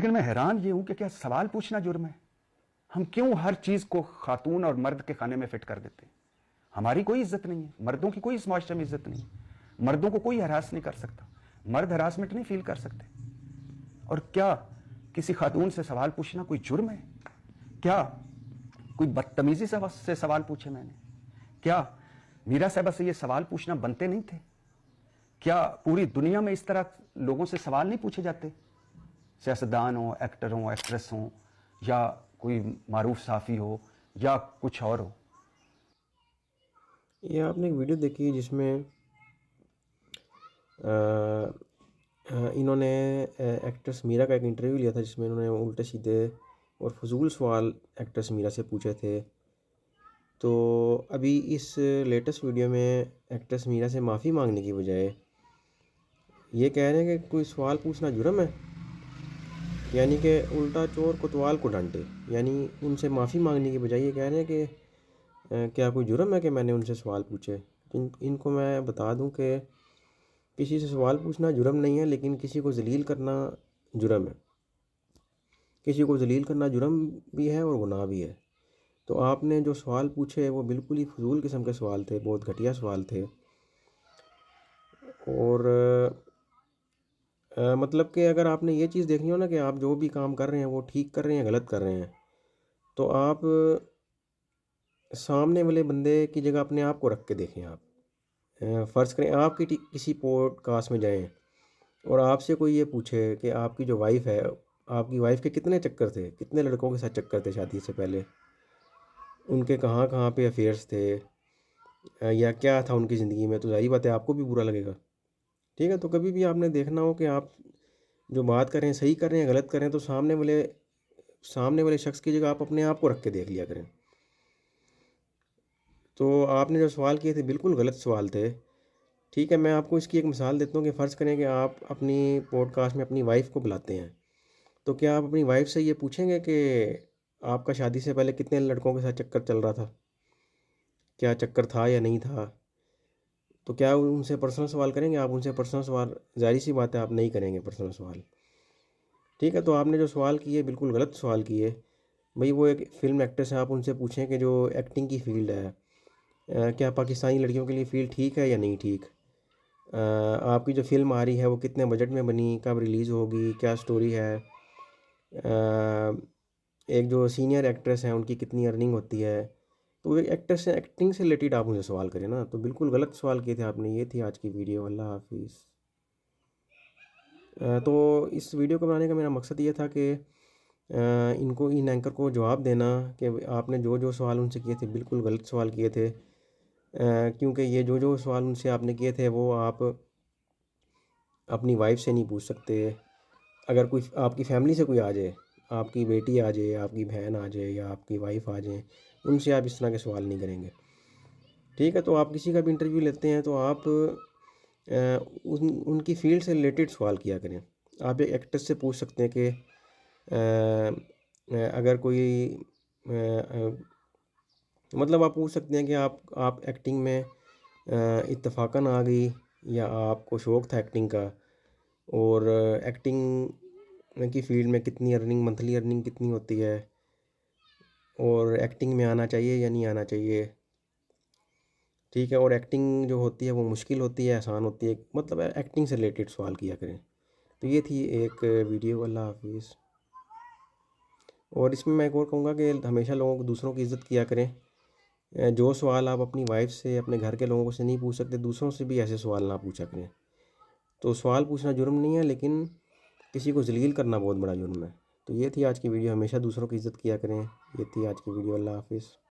लेकिन मैं हैरान ये हूं कि क्या सवाल पूछना जुर्म है? हम क्यों हर चीज को खातून और मर्द के खाने में फिट कर देते हैं? हमारी कोई इज्जत नहीं है, मर्दों की कोई इस मुआशरे में इज्जत नहीं है, मर्दों को कोई हरास नहीं कर सकता, मर्द हरासमेंट नहीं फील कर सकते। और क्या किसी खातून से सवाल पूछना कोई जुर्म है? क्या कोई बदतमीजी से सवाल पूछे मैंने? क्या मीरा साहबा से ये सवाल पूछना बनते नहीं थे? क्या पूरी दुनिया में इस तरह लोगों से सवाल नहीं पूछे जाते? सियासतदान हो, एक्टर हो, एक्ट्रेस हो, या कोई मारूफ साफ़ी हो, या कुछ और हो। ये आपने एक वीडियो देखी जिसमें इन्होंने एक्ट्रेस मीरा का एक इंटरव्यू लिया था, जिसमें इन्होंने उल्टे सीधे और फजूल सवाल एक्ट्रेस मीरा से पूछे थे। तो अभी इस लेटेस्ट वीडियो में एक्ट्रेस मीरा से माफ़ी मांगने की बजाय ये कह रहे हैं कि कोई सवाल पूछना जुर्म है, यानी कि उल्टा चोर कोतवाल को डांटे। यानी उनसे माफ़ी मांगने की बजाय ये कह रहे हैं कि क्या कोई जुर्म है कि मैंने उनसे सवाल पूछे। इनको मैं बता दूं कि किसी से सवाल पूछना जुर्म नहीं है, लेकिन किसी को जलील करना जुर्म है। किसी को जलील करना जुर्म भी है और गुनाह भी है। तो आपने जो सवाल पूछे वो बिल्कुल ही फजूल किस्म के सवाल थे, बहुत घटिया सवाल थे। और मतलब कि अगर आपने ये चीज़ देखनी हो ना कि आप जो भी काम कर रहे हैं वो ठीक कर रहे हैं, गलत कर रहे हैं, तो आप सामने वाले बंदे की जगह अपने आप को रख के देखें। आप फ़र्ज़ करें आप किसी पॉडकास्ट में जाएं और आपसे कोई ये पूछे कि आपकी जो वाइफ़ है, आपकी वाइफ़ के कितने चक्कर थे, कितने लड़कों के साथ चक्कर थे शादी से पहले, उनके कहाँ कहाँ पे अफेयर्स थे, या क्या था उनकी ज़िंदगी में, तो ज़ाहिर बात है आपको भी बुरा लगेगा। ठीक है? तो कभी भी आपने देखना हो कि आप जो बात कर रहे हैं सही कर रहे हैं, गलत कर रहे हैं, तो सामने वाले शख्स की जगह आप अपने आप को रख के देख लिया करें। तो आपने जो सवाल किए थे बिल्कुल गलत सवाल थे। ठीक है, मैं आपको इसकी एक मिसाल देता हूँ कि फ़र्ज़ करें कि आप अपनी पॉडकास्ट में अपनी वाइफ़ को बुलाते हैं, तो क्या आप अपनी वाइफ़ से ये पूछेंगे कि आपका शादी से पहले कितने लड़कों के साथ चक्कर चल रहा था? क्या चक्कर था या नहीं था? तो क्या उनसे पर्सनल सवाल करेंगे आप उनसे पर्सनल सवाल? ज़ाहिर-सी बात है आप नहीं करेंगे पर्सनल सवाल। ठीक है, तो आपने जो सवाल किए बिल्कुल गलत सवाल किए। भई वो एक फ़िल्म एक्ट्रेस है, आप उनसे पूछें कि जो एक्टिंग की फ़ील्ड है, क्या पाकिस्तानी लड़कियों के लिए फ़ील्ड ठीक है या नहीं ठीक? आपकी जो फ़िल्म आ रही है वो कितने बजट में बनी, कब रिलीज़ होगी, क्या स्टोरी है? एक जो सीनियर एक्ट्रेस हैं उनकी कितनी अर्निंग होती है? तो एक एक्ट्रेस से एक्टिंग से रिलेटेड आप मुझे सवाल करें ना, तो बिल्कुल गलत सवाल किए थे आपने। ये थी आज की वीडियो। अल्लाह हाफ़िज़। तो इस वीडियो को बनाने का मेरा मकसद ये था कि इन एंकर को जवाब देना कि आपने जो सवाल उनसे किए थे बिल्कुल गलत सवाल किए थे। क्योंकि ये जो सवाल उनसे आपने किए थे वो आप अपनी वाइफ़ से नहीं पूछ सकते। अगर कोई आपकी फ़ैमिली से कोई आ जाए, आपकी बेटी आ जाए, आपकी बहन आ जाए या आपकी वाइफ़ आ जाए, उनसे आप इस तरह के सवाल नहीं करेंगे। ठीक है? तो आप किसी का भी इंटरव्यू लेते हैं तो आप उनकी फ़ील्ड से रिलेटेड सवाल किया करें। आप एक एक्ट्रेस से पूछ सकते हैं कि अगर कोई मतलब आप पूछ सकते हैं कि आप एक्टिंग में इत्तफ़ाक़न आ गई या आपको शौक़ था एक्टिंग का, और एक्टिंग की फ़ील्ड में कितनी अर्निंग, मंथली अर्निंग कितनी होती है, और एक्टिंग में आना चाहिए या नहीं आना चाहिए। ठीक है? और एक्टिंग जो होती है वो मुश्किल होती है, आसान होती है, मतलब एक्टिंग से रिलेटेड सवाल किया करें। तो ये थी एक वीडियो। अल्लाह हाफ़िज़। और इसमें मैं एक और कहूँगा कि हमेशा लोगों को दूसरों की इज़्ज़त किया करें। जो सवाल आप अपनी वाइफ़ से, अपने घर के लोगों से नहीं पूछ सकते, दूसरों से भी ऐसे सवाल ना पूछा करें। तो सवाल पूछना जुर्म नहीं है, लेकिन किसी को ज़लील करना बहुत बड़ा जुर्म है। तो ये थी आज की वीडियो। हमेशा दूसरों की इज़्ज़त किया करें। ये थी आज की वीडियो। अल्लाह हाफ़िज़।